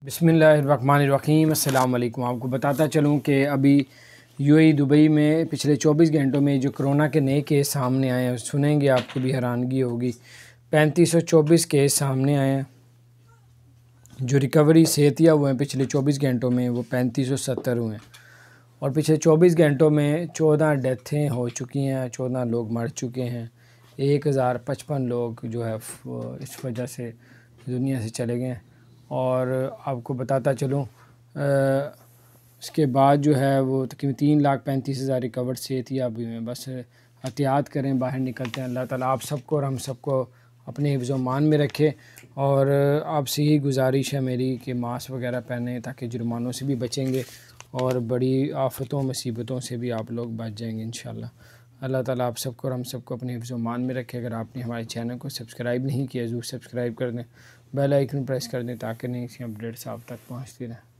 बिस्मिल्लाहिर्रहमानिर्रहीम। अस्सलाम वालेकुम। आपको बताता चलूँ कि अभी यूएई दुबई में पिछले 24 घंटों में जो कोरोना के नए केस सामने आए हैं, सुनेंगे आपको भी हैरानगी होगी। 3524 केस सामने आए हैं। जो रिकवरी सेहतिया हुए हैं पिछले 24 घंटों में वो 3570 हुए हैं। और पिछले 24 घंटों में 14 डेथें हो चुकी हैं, 14 लोग मर चुके हैं। 1055 लोग जो है इस वजह से दुनिया से चले गए हैं। और आपको बताता चलूँ इसके बाद जो है वो तकरीबन 3,35,000 रिकवर्ड सेहतियाब हुए हैं। बस एहतियात करें, बाहर निकलते हैं। अल्लाह ताला आप सबको और हम सबको अपने हिफ्ज़ व मान में रखे। और आपसे ही गुजारिश है मेरी कि मास्क वगैरह पहने ताकि जुर्मानों से भी बचेंगे और बड़ी आफ़तों मुसीबतों से भी आप लोग बच जाएंगे इंशाल्लाह। अल्लाह ताला आप सबको और हम सबको अपने हिफ्ज़ व मान में रखे। अगर आपने हमारे चैनल को सब्सक्राइब नहीं किया ज़रूर सब्सक्राइब कर दें, बेल आइकन प्रेस कर दें ताकि नई सी अपडेट्स आप तक पहुँचती रहें।